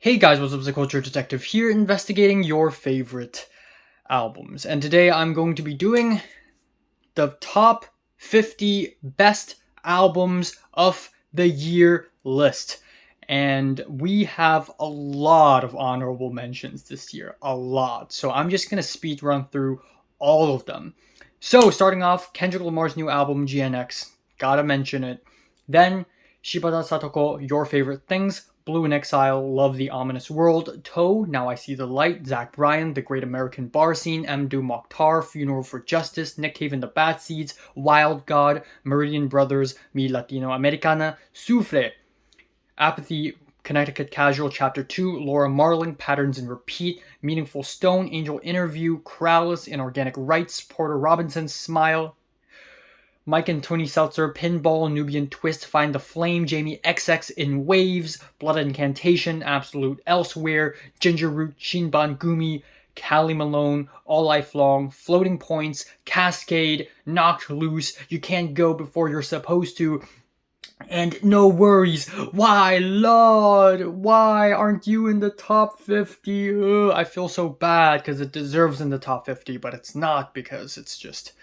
Hey guys, what's up? It's the Culture Detective here, investigating your favorite albums. And today I'm going to be doing the top 50 best albums of the year list. And we have a lot of honorable mentions this year. A lot. So I'm just going to speed run through all of them. So starting off, Kendrick Lamar's new album, GNX. Gotta mention it. Then, Shibata Satoko, Your Favorite Things. Blue in Exile, Love the Ominous World, Toe, Now I See the Light, Zach Bryan, The Great American Bar Scene, Mdou Moctar, Funeral for Justice, Nick Cave and the Bad Seedz, Wild God, Meridian Brothers, Mi Latinoamericana, Sufre, Apathy, Connecticut Casual, Chapter 2, Laura Marling, Patterns and Repeat, Meaningful Stone, Angel Interview, Krallice, Inorganic Rites, Porter Robinson, Smile, Mike and Tony Seltzer, Pinball, Nubiyan Twist, Find the Flame, Jamie XX in Waves, Blood Incantation, Absolute Elsewhere, Ginger Root, Shinbangumi, Callie Malone, All Life Long, Floating Points, Cascade, Knocked Loose, You Can't Go Before You're Supposed to, and No Worries. Why, Lord? Why aren't you in the top 50? Ugh, I feel so bad because it deserves in the top 50, but it's not because it's just...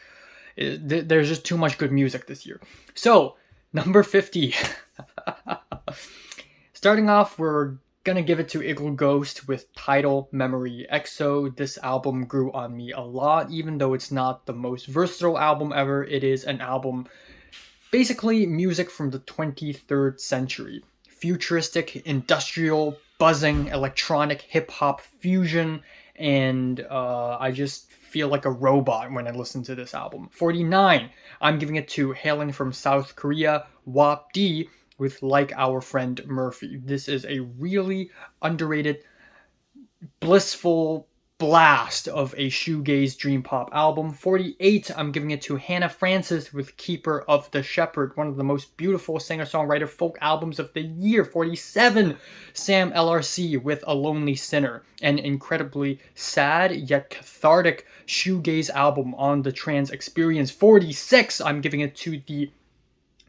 there's just too much good music this year. So, number 50. Starting off, we're gonna give it to Igloo Ghost with Title Memory EXO. This album grew on me a lot, even though it's not the most versatile album ever. It is an album, basically music from the 23rd century. Futuristic, industrial, buzzing, electronic, hip-hop fusion, and I just feel like a robot when I listen to this album. 49, I'm giving it to Hailing from South Korea, WAP D, with Like Our Friend Murphy. This is a really underrated, blissful blast of a shoegaze dream pop album. 48, I'm giving it to Hannah Francis with Keeper of the Shepherd, one of the most beautiful singer-songwriter folk albums of the year. 47, Sam LRC with A Lonely Sinner, an incredibly sad yet cathartic shoegaze album on the trans experience. 46, I'm giving it to the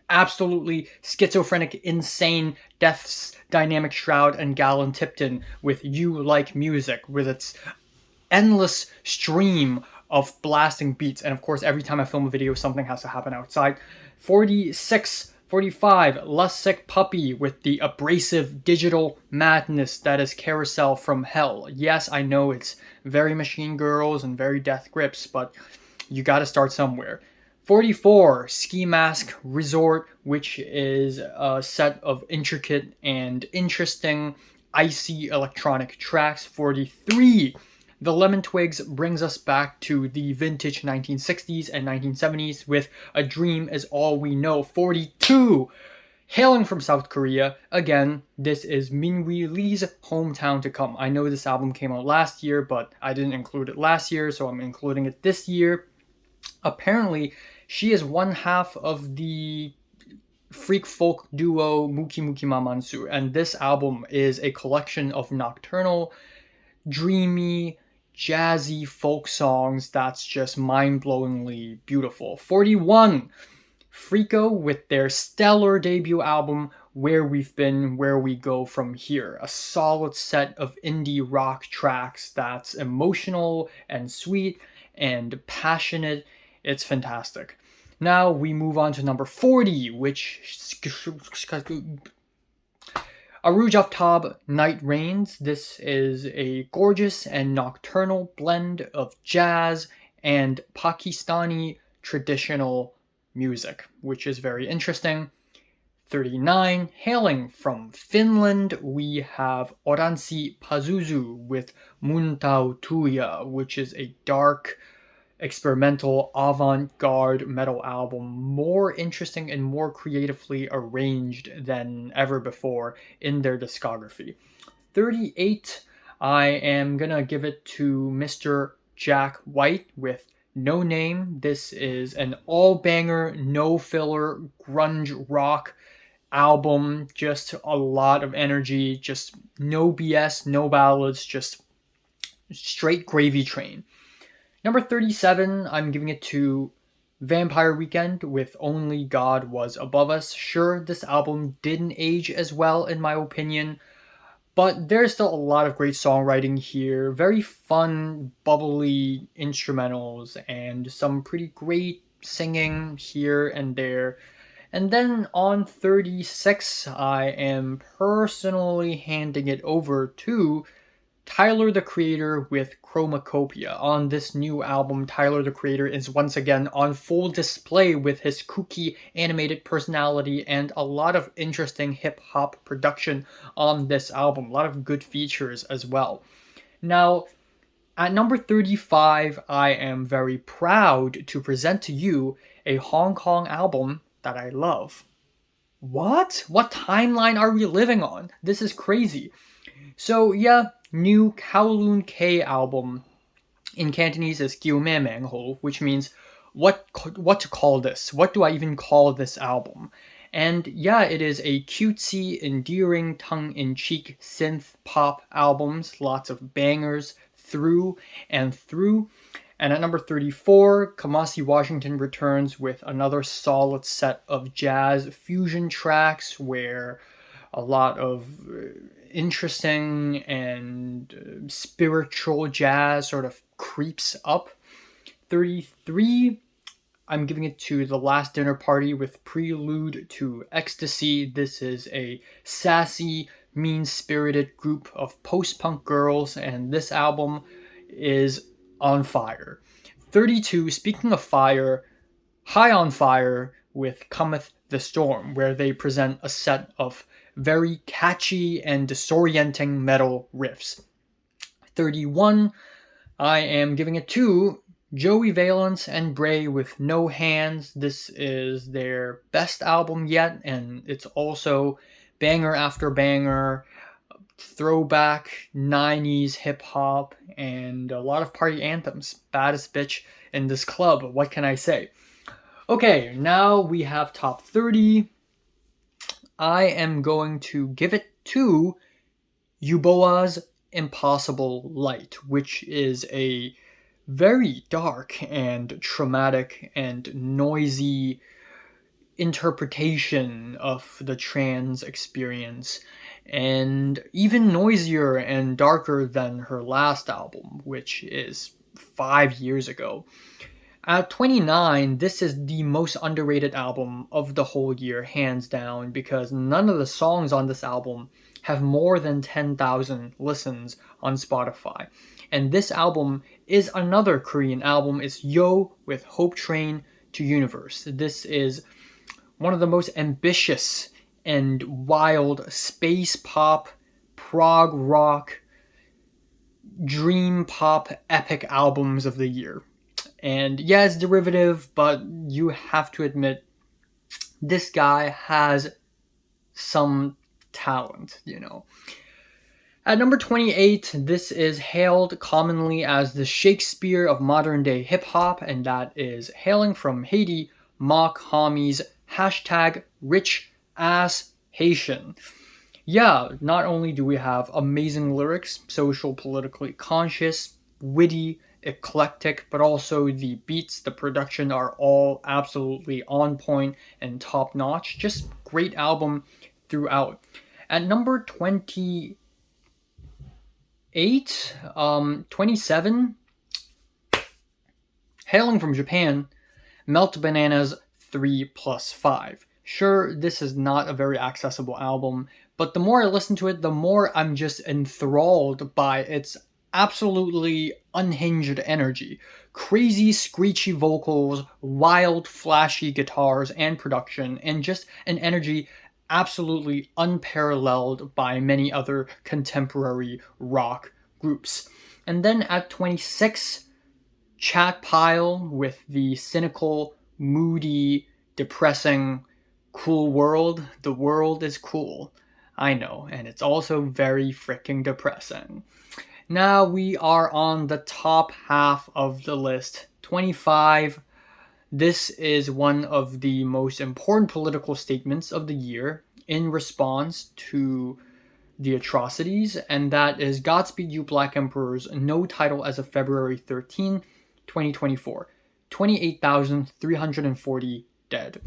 absolutely schizophrenic, insane Death's Dynamic Shroud and Galen Tipton with You Like Music, with its endless stream of blasting beats. And of course, every time I film a video, something has to happen outside. 46, 45, Less Sick Puppy with the abrasive digital madness that is Carousel from Hell. Yes, I know it's very Machine Girls and very Death Grips, but you gotta start somewhere. 44, Ski Mask Resort, which is a set of intricate and interesting icy electronic tracks. 43, The Lemon Twigs brings us back to the vintage 1960s and 1970s with A Dream Is All We Know. 42, Hailing from South Korea. Again, this is Minwoo Lee's Hometown to Come. I know this album came out last year, but I didn't include it last year, so I'm including it this year. Apparently, she is one half of the freak folk duo Muki Muki Mamansu, and this album is a collection of nocturnal, dreamy, jazzy folk songs that's just mind-blowingly beautiful. 41, Frico with their stellar debut album, Where We've Been, Where We Go From Here. A solid set of indie rock tracks that's emotional and sweet and passionate. It's fantastic. Now we move on to number 40, which... Arooj Aftab, Night Rains. This is a gorgeous and nocturnal blend of jazz and Pakistani traditional music, which is very interesting. 39, hailing from Finland, we have Oranssi Pazuzu with Muntau Tuija, which is a dark, experimental, avant-garde metal album, more interesting and more creatively arranged than ever before in their discography. 38, I am gonna give it to Mr. Jack White with No Name. This is an all-banger, no-filler, grunge rock album, just a lot of energy, just no BS, no ballads, just straight gravy train. Number 37, I'm giving it to Vampire Weekend with Only God Was Above Us. Sure, this album didn't age as well in my opinion, But there's still a lot of great songwriting here, very fun, bubbly instrumentals, and some pretty great singing here and there. And then on 36, I am personally handing it over to Tyler the Creator with Chromacopia. On this new album, Tyler the Creator is once again on full display with his kooky animated personality and a lot of interesting hip-hop production on this album. A lot of good features as well. Now, at number 35, I am very proud to present to you a Hong Kong album that I love. What? What timeline are we living on? This is crazy. So yeah, new Kowloon K album in Cantonese is Kiu Me Mang Ho, which means what to call this? What do I even call this album? And yeah, it is a cutesy, endearing, tongue-in-cheek synth pop albums, lots of bangers through and through. And at number 34, Kamasi Washington returns with another solid set of jazz fusion tracks where a lot of interesting and spiritual jazz sort of creeps up. 33, I'm giving it to The Last Dinner Party with Prelude to Ecstasy. This is a sassy, mean-spirited group of post-punk girls, and this album is on fire. 32, speaking of fire, High on Fire with Cometh the Storm, where they present a set of very catchy and disorienting metal riffs. 31, I am giving it to Joey Valence and Bray with No Hands. This is their best album yet, and it's also banger after banger, throwback 90s hip hop, and a lot of party anthems. Baddest bitch in this club, what can I say? Okay, now we have top 30. I am going to give it to Yuboa's Impossible Light, which is a very dark and traumatic and noisy interpretation of the trans experience, and even noisier and darker than her last album, which is 5 years ago. At 29, this is the most underrated album of the whole year, hands down, because none of the songs on this album have more than 10,000 listens on Spotify. And this album is another Korean album. It's Yo with Hope Train to Universe. This is one of the most ambitious and wild space pop, prog rock, dream pop epic albums of the year. And yeah, it's derivative, but you have to admit, this guy has some talent, you know. At number 28, this is hailed commonly as the Shakespeare of modern day hip hop, and that is hailing from Haiti, Mock Homies, hashtag rich ass Haitian. Yeah, not only do we have amazing lyrics, social, politically conscious, witty, eclectic, but also the beats, the production are all absolutely on point and top notch. Just great album throughout. At number 28, 27, hailing from Japan, Melt Bananas 3+5. Sure, this is not a very accessible album, but the more I listen to it, the more I'm just enthralled by its absolutely unhinged energy. Crazy screechy vocals, wild flashy guitars and production, and just an energy absolutely unparalleled by many other contemporary rock groups. And then at 26, Chat Pile with the cynical, moody, depressing, cool world. The world is cool. I know, and it's also very freaking depressing. Now we are on the top half of the list. 25. This is one of the most important political statements of the year in response to the atrocities, and that is Godspeed You Black Emperor's no title as of February 13, 2024. 28,340 dead.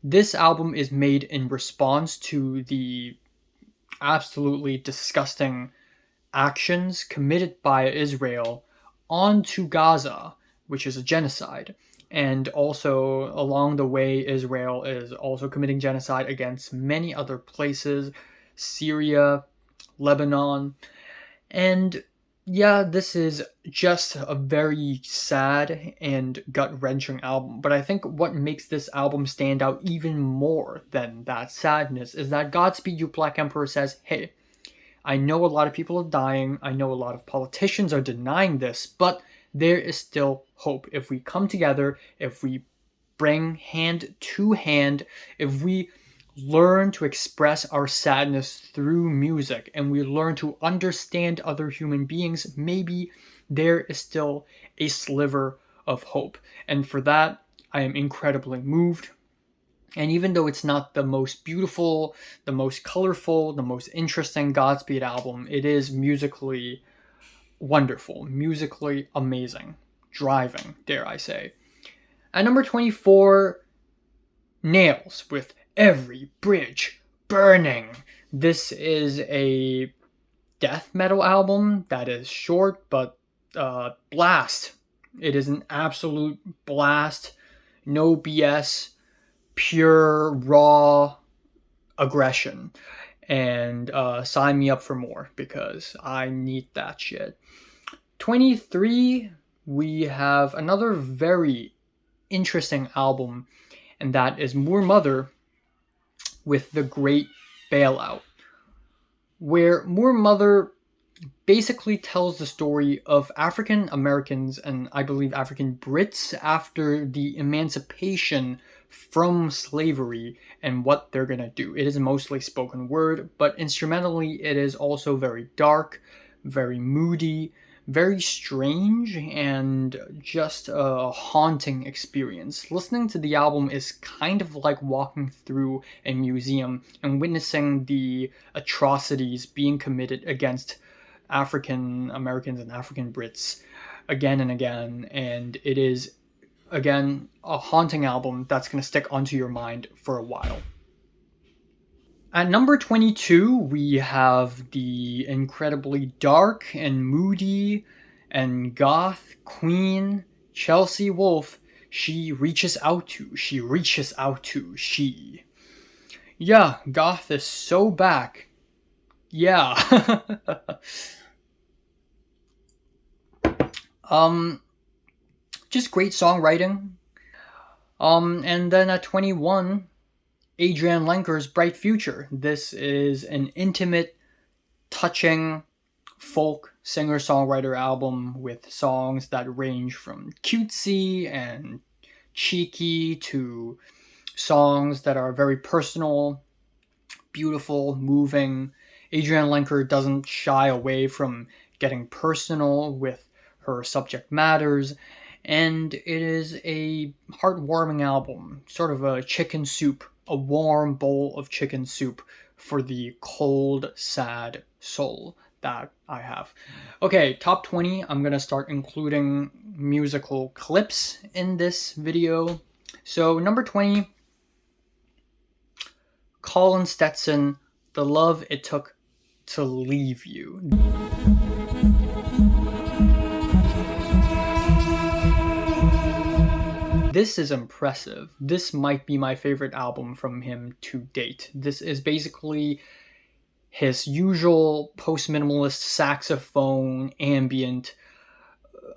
This album is made in response to the absolutely disgusting actions committed by Israel onto Gaza, which is a genocide. And also, along the way, Israel is also committing genocide against many other places, Syria, Lebanon. And yeah, this is just a very sad and gut wrenching album. But I think what makes this album stand out even more than that sadness is that Godspeed You Black Emperor says, hey, I know a lot of people are dying. I know a lot of politicians are denying this, but there is still hope. If we come together, if we bring hand to hand, if we learn to express our sadness through music and we learn to understand other human beings, maybe there is still a sliver of hope. And for that, I am incredibly moved. And even though it's not the most beautiful, the most colorful, the most interesting Godspeed album, it is musically wonderful, musically amazing, driving, dare I say. At number 24, Nails with Every Bridge Burning. This is a death metal album that is short but blast. It is an absolute blast, no BS, pure raw aggression. And sign me up for more because I need that shit. 23, we have another very interesting album, and that is Moor Mother with The Great Bailout, where Moor Mother basically tells the story of African Americans and I believe African Brits after the emancipation from slavery and what they're gonna do. It is mostly spoken word, but instrumentally it is also very dark, very moody, very strange, and just a haunting experience. Listening to the album is kind of like walking through a museum and witnessing the atrocities being committed against African Americans and African Brits again and again, and it is, again, a haunting album that's going to stick onto your mind for a while. At number 22, we have the incredibly dark and moody and goth queen Chelsea Wolfe. She reaches out to. Yeah, goth is so back. Yeah. Just great songwriting. And then at 21, Adrienne Lenker's Bright Future. This is an intimate, touching folk singer-songwriter album with songs that range from cutesy and cheeky to songs that are very personal, beautiful, moving. Adrienne Lenker doesn't shy away from getting personal with her subject matters, and it is a heartwarming album, sort of a chicken soup, a warm bowl of chicken soup for the cold, sad soul that I have. Okay, top 20, I'm gonna start including musical clips in this video. So number 20, Colin Stetson, The Love It Took to Leave You. This is impressive. This might be my favorite album from him to date. This is basically his usual post-minimalist saxophone ambient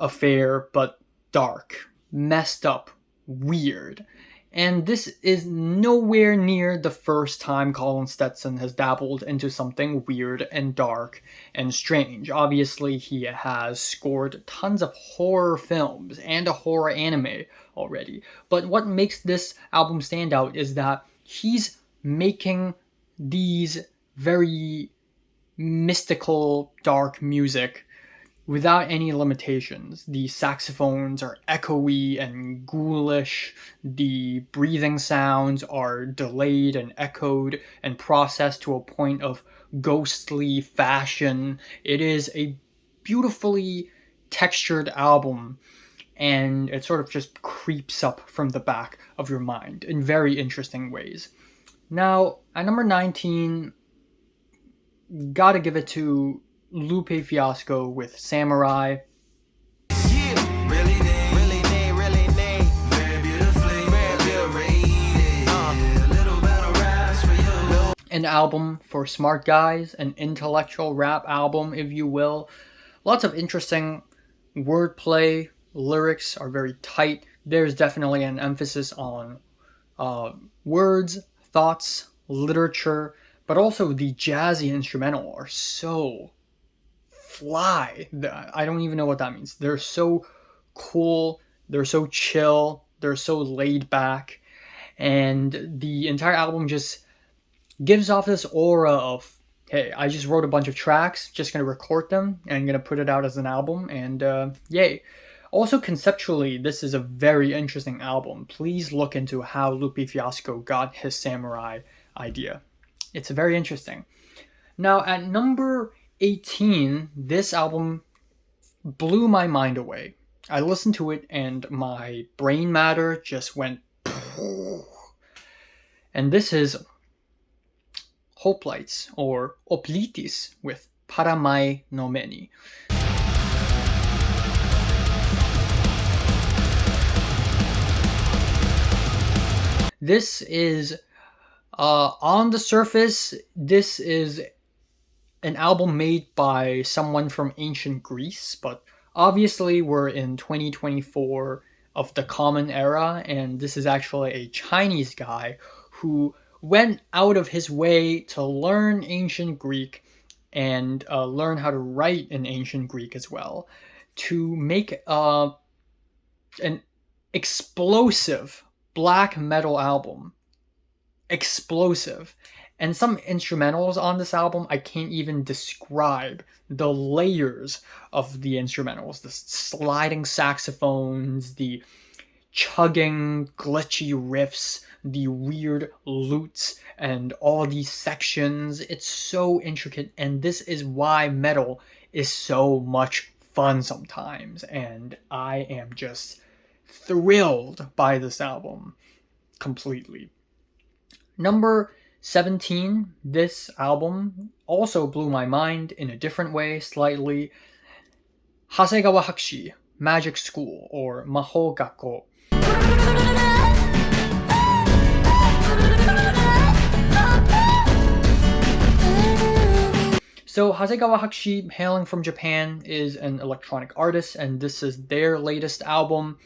affair, but dark, messed up, weird. And this is nowhere near the first time Colin Stetson has dabbled into something weird and dark and strange. Obviously, he has scored tons of horror films and a horror anime already. But what makes this album stand out is that he's making these very mystical, dark music without any limitations. The saxophones are echoey and ghoulish. The breathing sounds are delayed and echoed and processed to a point of ghostly fashion. It is a beautifully textured album, and it sort of just creeps up from the back of your mind in very interesting ways. Now, at number 19, gotta give it to Lupe Fiasco with Samurai. An album for smart guys, an intellectual rap album, if you will. Lots of interesting wordplay, lyrics are very tight. There's definitely an emphasis on words, thoughts, literature, but also the jazzy instrumental are so fly. I don't even know what that means. They're so cool, they're so chill, they're so laid back, and the entire album just gives off this aura of, hey, I just wrote a bunch of tracks, just gonna record them and gonna put it out as an album, and yay. Also, conceptually, this is a very interesting album. Please look into how Lupe Fiasco got his Samurai idea. It's very interesting. Now, at number 18, this album blew my mind away. I listened to it and my brain matter just went. And this is Hoplites, or Oplitis, with Paramai no Meni. This is, on the surface, this is an album made by someone from ancient Greece, but obviously we're in 2024 of the Common Era, and this is actually a Chinese guy who went out of his way to learn ancient Greek and learn how to write in ancient Greek as well, to make an explosive black metal album. Explosive. And some instrumentals on this album, I can't even describe the layers of the instrumentals. The sliding saxophones, the chugging, glitchy riffs, the weird loots, and all these sections. It's so intricate, and this is why metal is so much fun sometimes. And I am just thrilled by this album completely. Number 17, this album also blew my mind in a different way slightly. Hasegawa Hakushi, Magic School, or Mahou Gakko. So Hasegawa Hakushi, hailing from Japan, is an electronic artist, and this is their latest album.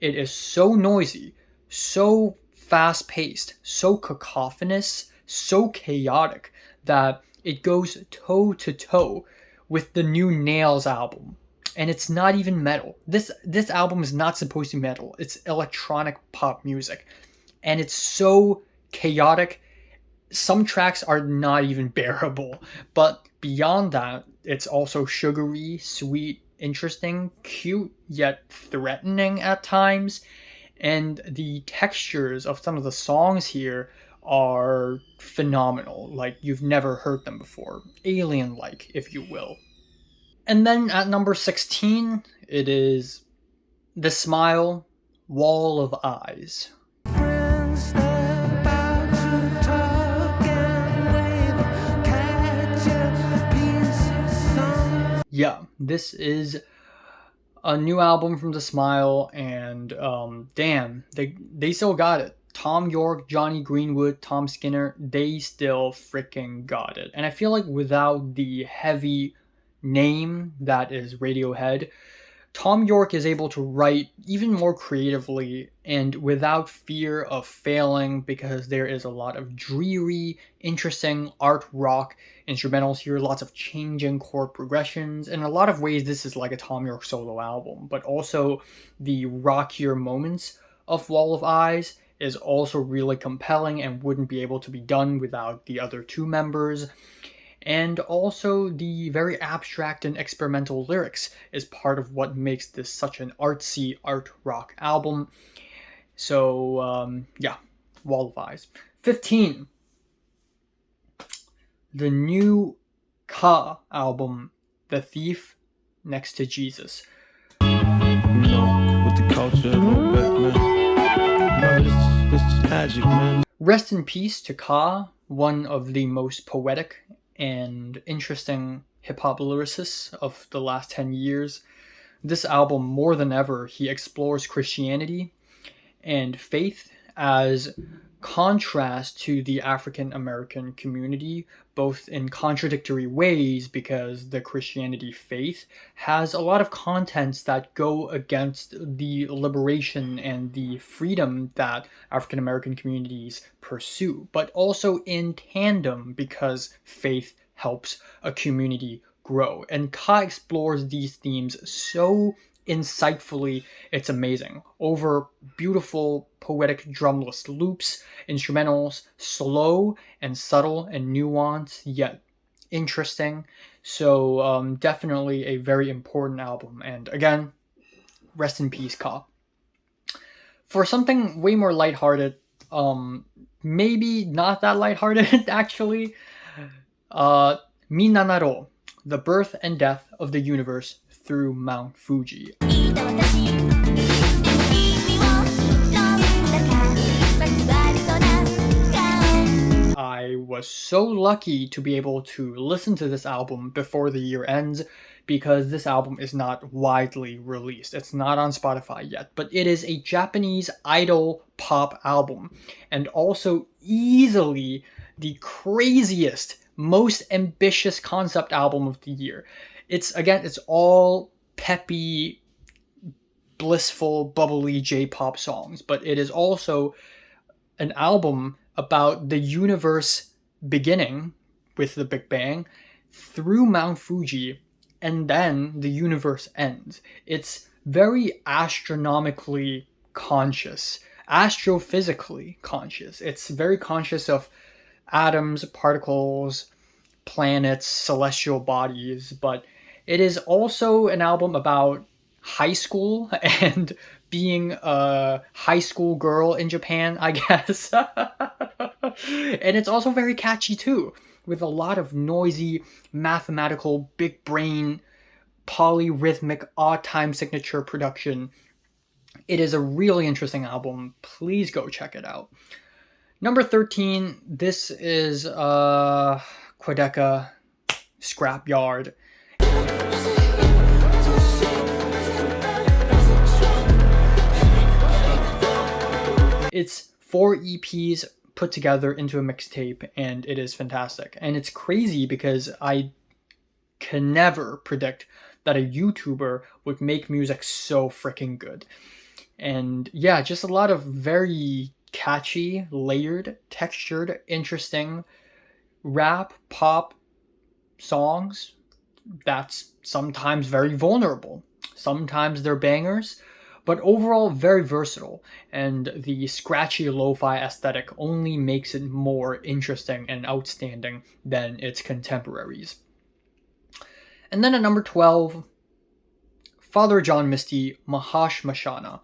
It is so noisy, so fast-paced, so cacophonous, so chaotic that it goes toe-to-toe with the new Nails album. And it's not even metal. This album is not supposed to be metal. It's electronic pop music. And it's so chaotic. Some tracks are not even bearable. But beyond that, it's also sugary, sweet, interesting, cute, yet threatening at times. And the textures of some of the songs here are phenomenal. Like you've never heard them before. Alien-like, if you will. And then at number 16, it is The Smile, Wall of Eyes. Yeah, this is a new album from The Smile, and damn, they still got it. Tom York, Johnny Greenwood, Tom Skinner, they still freaking got it. And I feel like without the heavy name that is Radiohead, Tom York is able to write even more creatively and without fear of failing, because there is a lot of dreary, interesting art rock instrumentals here, lots of changing chord progressions. In a lot of ways, this is like a Tom York solo album, but also the rockier moments of Wall of Eyes is also really compelling and wouldn't be able to be done without the other two members. And also the very abstract and experimental lyrics is part of what makes this such an artsy art rock album. So, yeah, Wall of Eyes. 15. The new Ka album, The Thief Next to Jesus. You know, with the culture, man. This is magic, man. Rest in peace to Ka, one of the most poetic and interesting hip-hop lyricist of the last 10 years. This album, more than ever, he explores Christianity and faith as contrast to the African American community, both in contradictory ways, because the Christianity faith has a lot of contents that go against the liberation and the freedom that African American communities pursue, but also in tandem because faith helps a community grow. And Ka explores these themes so insightfully, it's amazing. Over beautiful poetic drumless loops, instrumentals, slow and subtle and nuanced, yet interesting. So definitely a very important album. And again, rest in peace, Ka. For something way more lighthearted, maybe not that lighthearted actually, Minanaro, The Birth and Death of the Universe through Mount Fuji. I was so lucky to be able to listen to this album before the year ends, because this album is not widely released. It's not on Spotify yet, but it is a Japanese idol pop album, and also easily the craziest, most ambitious concept album of the year. It's all peppy, blissful, bubbly J-pop songs, but it is also an album about the universe beginning with the Big Bang through Mount Fuji, and then the universe ends. It's very astronomically conscious, astrophysically conscious. It's very conscious of atoms, particles, planets, celestial bodies, but it is also an album about high school and being a high school girl in Japan, I guess. And it's also very catchy too, with a lot of noisy, mathematical, big brain, polyrhythmic, odd time signature production. It is a really interesting album. Please go check it out. Number 13, this is Quedeca, Scrapyard. It's 4 EPs put together into a mixtape, and it is fantastic. And it's crazy because I can never predict that a YouTuber would make music so freaking good. And yeah, just a lot of very catchy, layered, textured, interesting rap, pop songs that's sometimes very vulnerable. Sometimes they're bangers, but overall very versatile, and the scratchy lo-fi aesthetic only makes it more interesting and outstanding than its contemporaries. And then at number 12, Father John Misty, Mahash Mashana.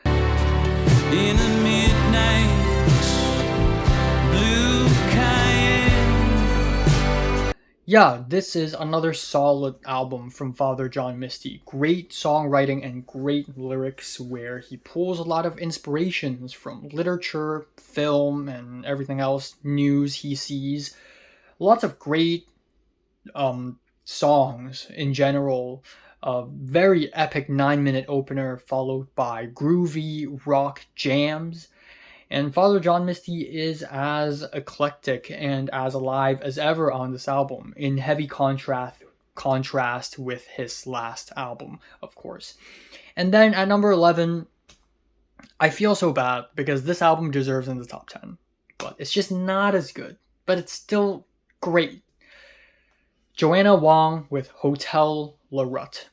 In the midnight, blue Cayenne. Yeah, this is another solid album from Father John Misty. Great songwriting and great lyrics, where he pulls a lot of inspirations from literature, film, and everything else, news he sees. Lots of great songs in general. A very epic 9-minute opener followed by groovy rock jams. And Father John Misty is as eclectic and as alive as ever on this album, in heavy contrast with his last album, of course. And then at number 11, I feel so bad because this album deserves in the top 10, but it's just not as good, but it's still great. Joanna Wong with Hotel La Rutte.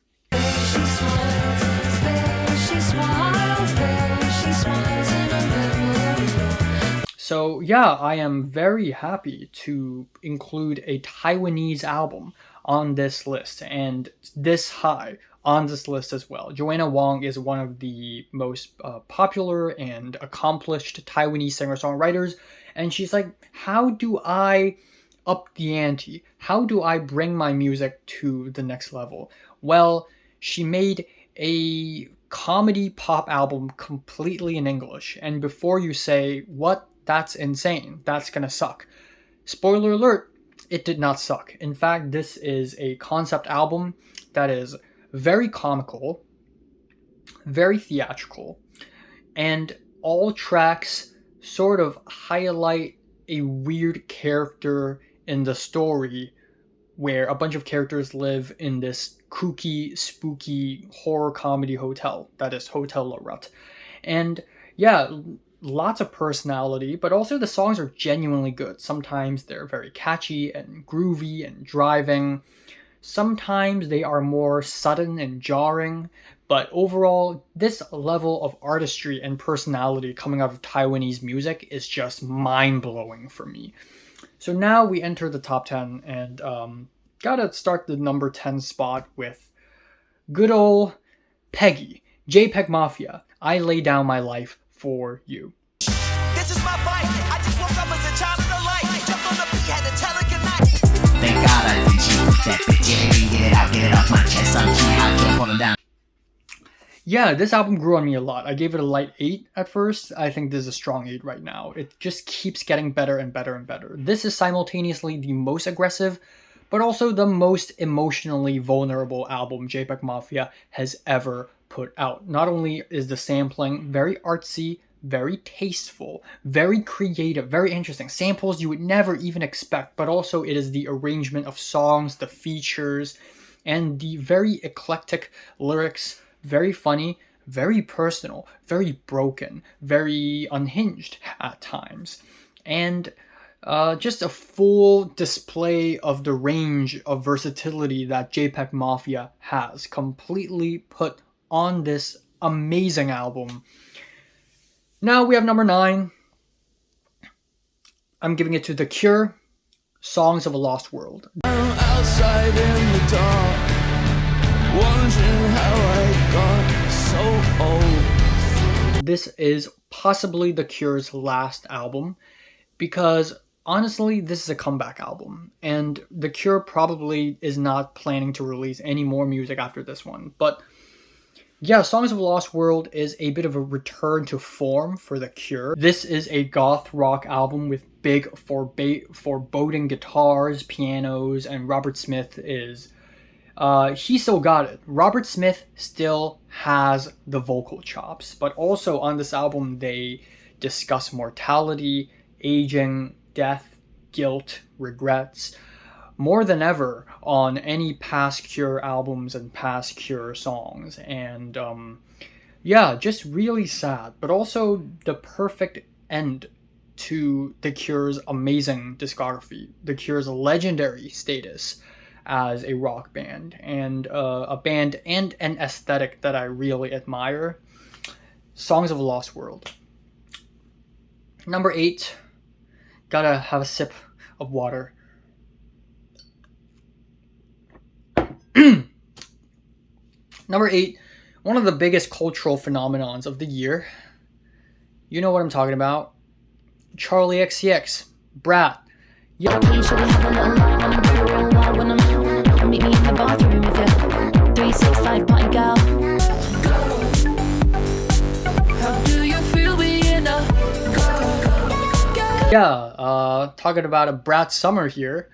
So yeah, I am very happy to include a Taiwanese album on this list, and this high on this list as well. Joanna Wong is one of the most popular and accomplished Taiwanese singer-songwriters, and she's like, how do I up the ante? How do I bring my music to the next level? Well, she made a comedy pop album completely in English, and before you say, what? That's insane. That's gonna suck. Spoiler alert, it did not suck. In fact, this is a concept album that is very comical, very theatrical, and all tracks sort of highlight a weird character in the story where a bunch of characters live in this kooky, spooky horror comedy hotel that is Hotel La Rut. And yeah, lots of personality, but also the songs are genuinely good. Sometimes they're very catchy and groovy and driving. Sometimes they are more sudden and jarring, but overall, this level of artistry and personality coming out of Taiwanese music is just mind-blowing for me. So now we enter the top 10, and gotta start the number 10 spot with good old Peggy, JPEG Mafia, I Lay Down My Life for You. This is my fight. I just woke up as a child of the light. Jumped on the beat, had to tell it goodnight. Thank God I didn't cheat that bitch. Yeah, get it out my chest. I'm key out, don't pull it down. Yeah, this album grew on me a lot. I gave it a light 8 at first. I think this is a strong 8 right now. It just keeps getting better and better and better. This is simultaneously the most aggressive, but also the most emotionally vulnerable album JPEG Mafia has ever put out. Not only is the sampling very artsy, very tasteful, very creative, very interesting, samples you would never even expect, but also it is the arrangement of songs, the features, and the very eclectic lyrics, very funny, very personal, very broken, very unhinged at times. And just a full display of the range of versatility that JPEG Mafia has, completely put on this amazing album. Now we have number 9. I'm giving it to The Cure, Songs of a Lost World. I'm outside in the dark, wondering how I got so old. This is possibly The Cure's last album because honestly, this is a comeback album, and The Cure probably is not planning to release any more music after this one. But yeah, Songs of a Lost World is a bit of a return to form for The Cure. This is a goth rock album with big foreboding guitars, pianos, and Robert Smith is... he still got it. Robert Smith still has the vocal chops, but also on this album they discuss mortality, aging, death, guilt, regrets, more than ever on any past Cure albums and past Cure songs. And yeah, just really sad, but also the perfect end to The Cure's amazing discography, The Cure's legendary status as a rock band, and a band and an aesthetic that I really admire. Songs of a Lost World. Number 8, gotta have a sip of water. Number 8, one of the biggest cultural phenomenons of the year. You know what I'm talking about. Charlie XCX, Brat. Yeah. Meet me in the bathroom with your 365 party girl. How do you feel being Yeah, talking about a Brat summer here.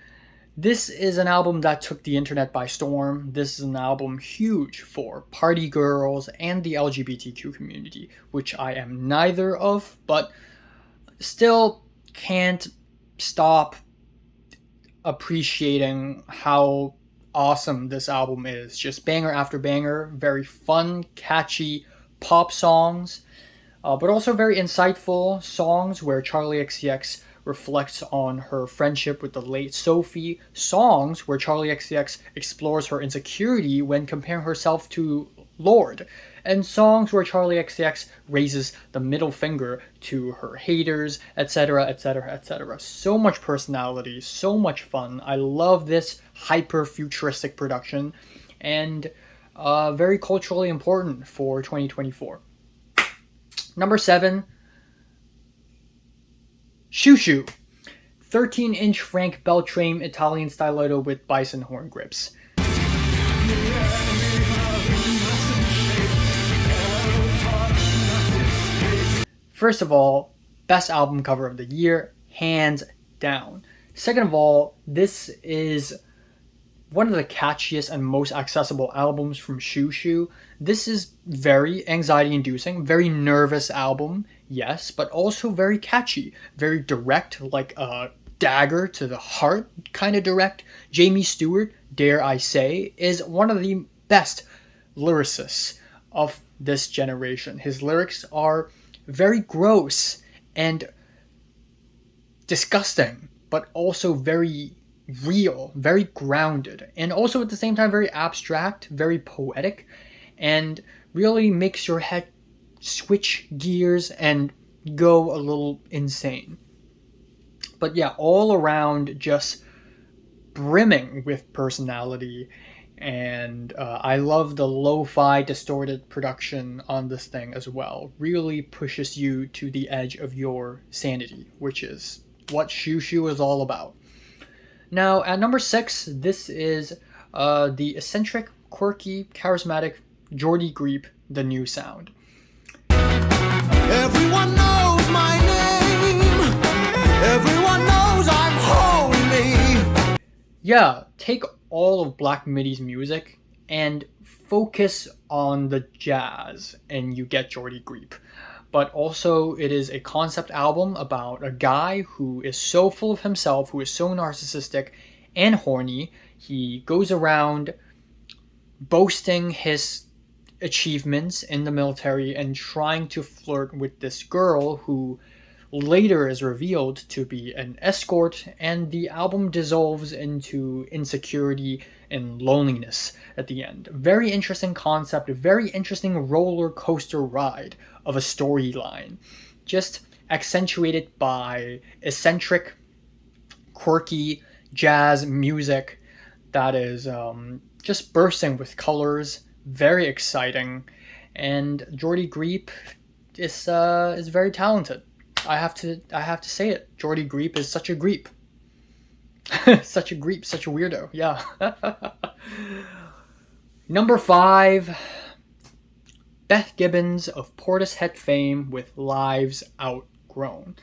This is an album that took the internet by storm. This is an album huge for party girls and the LGBTQ community, which I am neither of, but still can't stop appreciating how awesome this album is. Just banger after banger, very fun, catchy pop songs, but also very insightful songs where Charlie XCX reflects on her friendship with the late Sophie, songs where Charlie XCX explores her insecurity when comparing herself to Lorde, and songs where Charlie XCX raises the middle finger to her haters, etc., etc., etc. So much personality, so much fun. I love this hyper-futuristic production, and very culturally important for 2024. Number 7, Shoo Shoo, 13-inch Frank Beltrame Italian stiletto with bison horn grips. First of all, best album cover of the year, hands down. Second of all, this is one of the catchiest and most accessible albums from Shushu. This is very anxiety inducing, very nervous album, yes, but also very catchy, very direct, like a dagger to the heart kind of direct. Jamie Stewart, dare I say, is one of the best lyricists of this generation. His lyrics are very gross and disgusting, but also very real, very grounded, and also at the same time very abstract, very poetic, and really makes your head switch gears and go a little insane. But yeah, all around just brimming with personality, and I love the lo-fi distorted production on this thing as well. Really pushes you to the edge of your sanity, which is what Shushu is all about. Now, at number 6, this is the eccentric, quirky, charismatic Jordy Griep, The New Sound. Everyone knows my name. Everyone knows I'm holy. Yeah, take all of Black Midi's music and focus on the jazz, and you get Jordy Griep. But also, it is a concept album about a guy who is so full of himself, who is so narcissistic and horny. He goes around boasting his achievements in the military and trying to flirt with this girl who later is revealed to be an escort, and the album dissolves into insecurity and loneliness at the end. Very interesting concept, a very interesting roller coaster ride of a storyline, just accentuated by eccentric, quirky jazz music that is just bursting with colors, very exciting, and Jordy Griep is very talented. I have to say it. Jordy Griep is such a Griep. Such a Griep, such a weirdo. Yeah. Number 5, Beth Gibbons of Portishead fame with Lives Outgrown.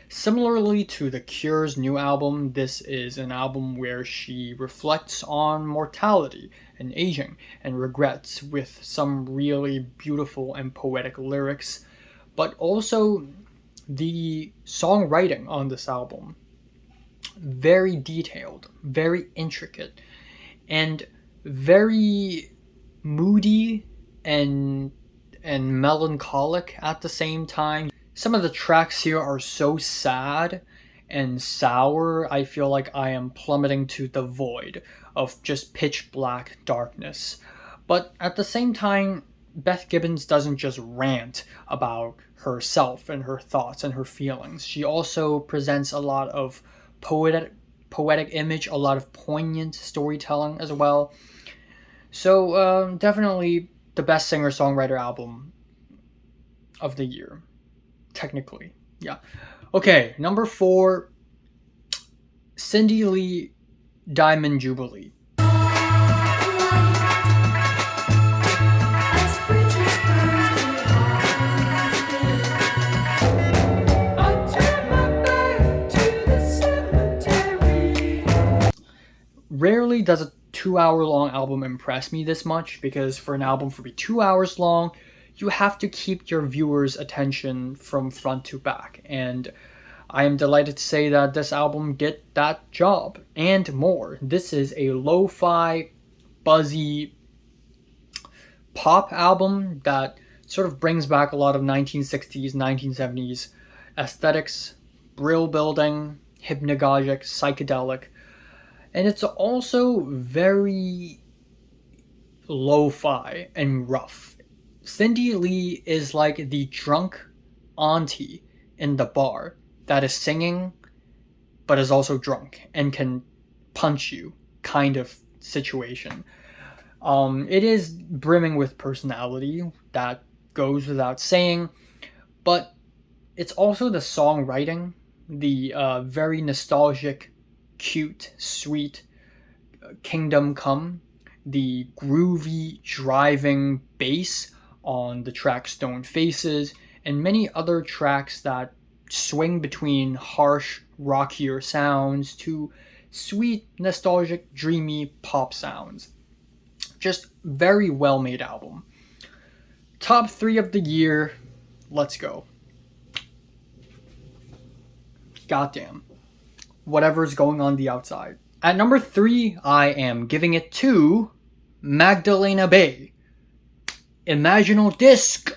Similarly to The Cure's new album, this is an album where she reflects on mortality and aging and regrets with some really beautiful and poetic lyrics, but also the songwriting on this album. Very detailed, very intricate, and very moody and melancholic at the same time. Some of the tracks here are so sad and sour, I feel like I am plummeting to the void of just pitch black darkness. But at the same time, Beth Gibbons doesn't just rant about herself and her thoughts and her feelings. She also presents a lot of poetic image, a lot of poignant storytelling as well. So definitely the best singer-songwriter album of the year. Technically, yeah. Okay, number 4, Cindy Lee, Diamond Jubilee. Rarely does a 2-hour-long album impress me this much, because for an album to be 2 hours long, you have to keep your viewers' attention from front to back, and I am delighted to say that this album did that job, and more. This is a lo-fi, buzzy pop album that sort of brings back a lot of 1960s, 1970s aesthetics, brill building, hypnagogic, psychedelic, and it's also very lo-fi and rough. Cindy Lee is like the drunk auntie in the bar that is singing but is also drunk and can punch you kind of situation. It is brimming with personality, that goes without saying, but it's also the songwriting, the very nostalgic, cute, sweet Kingdom Come, the groovy, driving bass on the track Stone Faces, and many other tracks that swing between harsh, rockier sounds to sweet, nostalgic, dreamy pop sounds. Just very well made album. Top 3 of the year, let's go. Goddamn. Whatever's going on the outside. At number 3, I am giving it to Magdalena Bay. Imaginal Disc.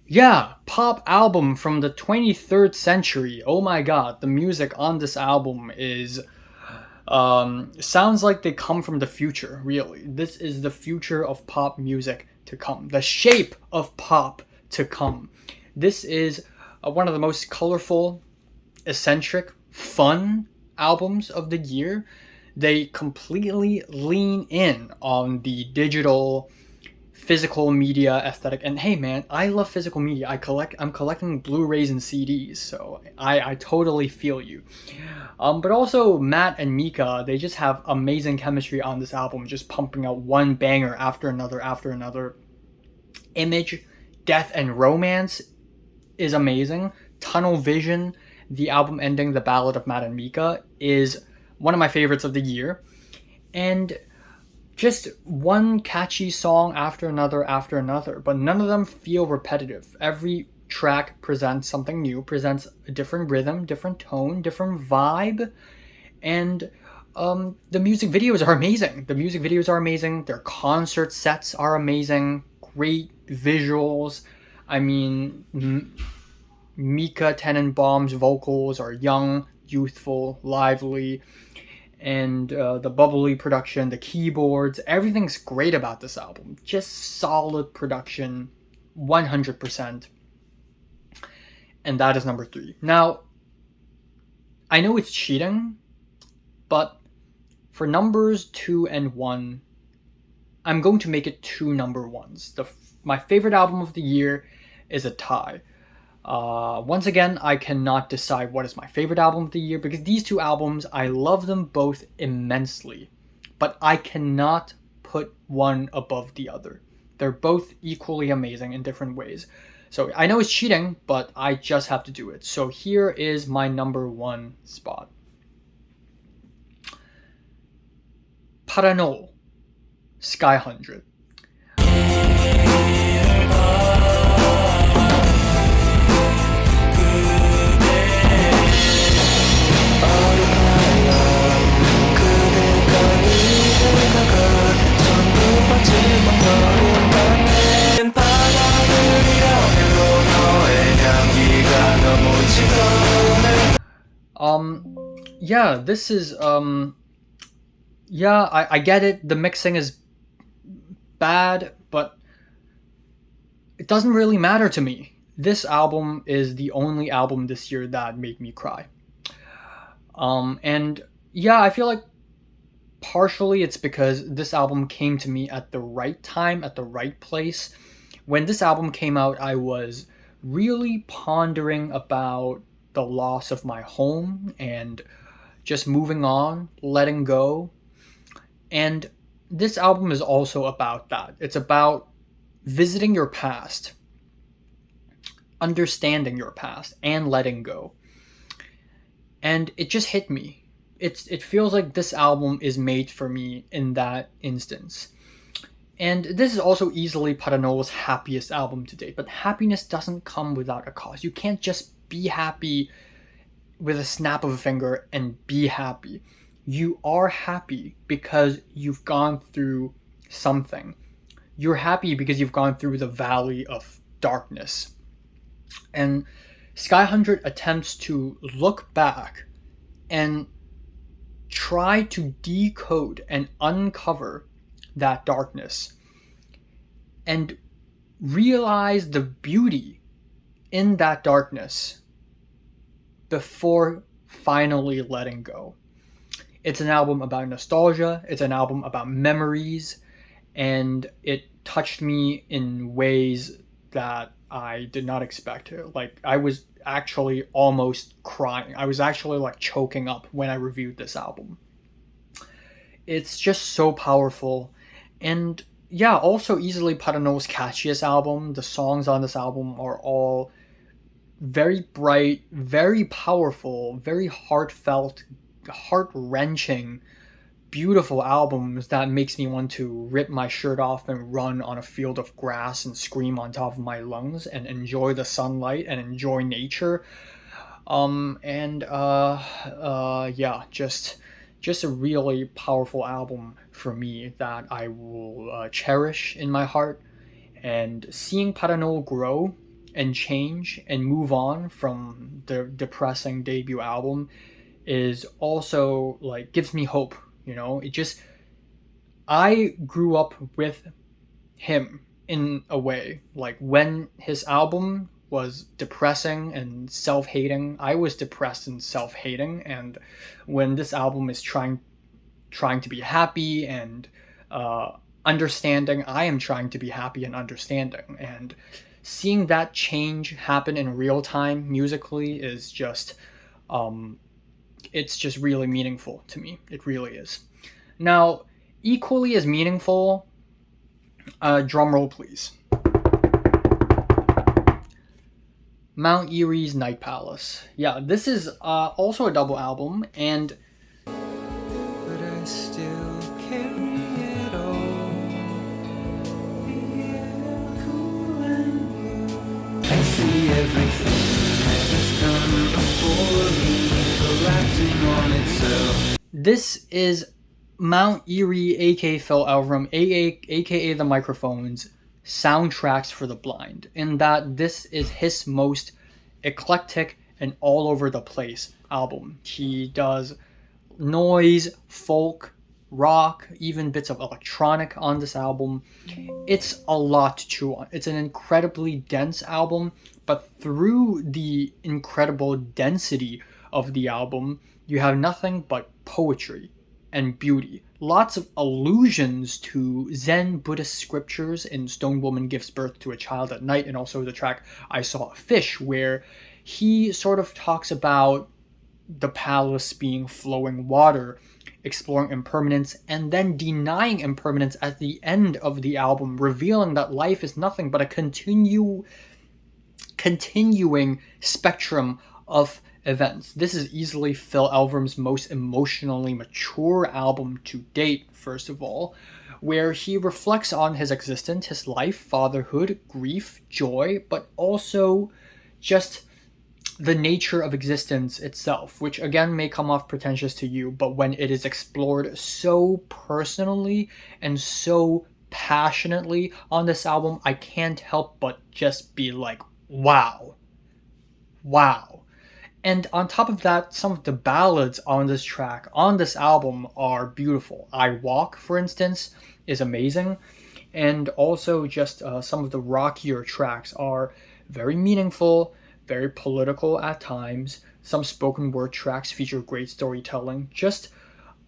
Yeah, pop album from the 23rd century. Oh my god, the music on this album is sounds like they come from the future, really. This is the future of pop music to come. The shape of pop to come. This is one of the most colorful, eccentric, fun albums of the year. They completely lean in on the digital physical media aesthetic, and hey man, I love physical media. I'm collecting Blu-rays and CDs, so I totally feel you. But also Matt and Mika, they just have amazing chemistry on this album, just pumping out one banger after another. Image, Death and Romance is amazing. Tunnel Vision, the album ending, The Ballad of Matt and Mika, is one of my favorites of the year. And just one catchy song after another, but none of them feel repetitive. Every track presents something new, presents a different rhythm, different tone, different vibe, and the music videos are amazing. Their concert sets are amazing. Great visuals. I mean, Mika Tenenbaum's vocals are young, youthful, lively. And the bubbly production, the keyboards, everything's great about this album. Just solid production, 100%. And that is number 3. Now, I know it's cheating, but for numbers 2 and 1, I'm going to make it 2 number 1s. My favorite album of the year is a tie. Once again, I cannot decide what is my favorite album of the year because these 2 albums, I love them both immensely, but I cannot put one above the other. They're both equally amazing in different ways. So I know it's cheating, but I just have to do it. So here is my number 1 spot. Paranol, Sky 100. Yeah, this is, yeah, I get it, the mixing is bad, but it doesn't really matter to me. This album is the only album this year that made me cry. And yeah, I feel like partially it's because this album came to me at the right time, at the right place. When this album came out, I was really pondering about the loss of my home and just moving on, letting go. And this album is also about that. It's about visiting your past, understanding your past, and letting go. And it just hit me. It feels like this album is made for me in that instance. And this is also easily Paranol's happiest album to date, but happiness doesn't come without a cause. You can't just be happy with a snap of a finger and be happy. You are happy because you've gone through something. You're happy because you've gone through the valley of darkness. And Sky 100 attempts to look back and try to decode and uncover that darkness and realize the beauty in that darkness before finally letting go. It's an album about nostalgia, it's an album about memories, and it touched me in ways that I did not expect. Like, I was actually almost crying. I was actually like choking up when I reviewed this album. It's just so powerful. And yeah, also easily Paranol's catchiest album. The songs on this album are all very bright, very powerful, very heartfelt, heart-wrenching, beautiful albums that makes me want to rip my shirt off and run on a field of grass and scream on top of my lungs and enjoy the sunlight and enjoy nature. Yeah, just a really powerful album for me that I will cherish in my heart. And seeing Paranol grow and change and move on from the depressing debut album is also like gives me hope. It just, I grew up with him in a way. Like, when his album was depressing and self-hating, I was depressed and self-hating. And when this album is trying to be happy and understanding, I am trying to be happy and understanding. And seeing that change happen in real time musically is just it's just really meaningful to me. It really is. Now, equally as meaningful, drum roll please, Mount Erie's Night Palace. Yeah, this is also a double album, and But I still carry it all. Yeah, cool and blue. I see everything that has come before me collapsing on itself. this is Mount Erie, aka Phil Elverum, aka The Microphones, soundtracks for the blind, in that this is his most eclectic and all over the place album. He does noise, folk, rock, even bits of electronic on this album. It's a lot to chew on. It's an incredibly dense album, but through the incredible density of the album, you have nothing but poetry and beauty. Lots of allusions to Zen Buddhist scriptures in Stone Woman Gives Birth to a Child at Night, and also the track I Saw a Fish, where he sort of talks about the palace being flowing water, exploring impermanence, and then denying impermanence at the end of the album, revealing that life is nothing but a continuing spectrum of events. This is easily Phil Elverum's most emotionally mature album to date, first of all, where he reflects on his existence, his life, fatherhood, grief, joy, but also just the nature of existence itself, which again may come off pretentious to you, but when it is explored so personally and so passionately on this album, I can't help but just be like, wow. And on top of that, some of the ballads on this track, on this album, are beautiful. I Walk, for instance, is amazing. And also just some of the rockier tracks are very meaningful, very political at times. Some spoken word tracks feature great storytelling. Just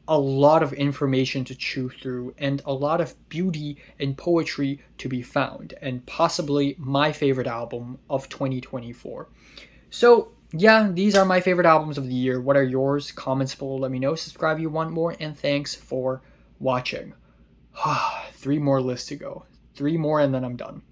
a lot of information to chew through and a lot of beauty and poetry to be found. And possibly my favorite album of 2024. So, yeah, these are my favorite albums of the year. What are yours? Comments below, let me know. Subscribe if you want more, and thanks for watching. 3 more lists to go. 3 more and then I'm done.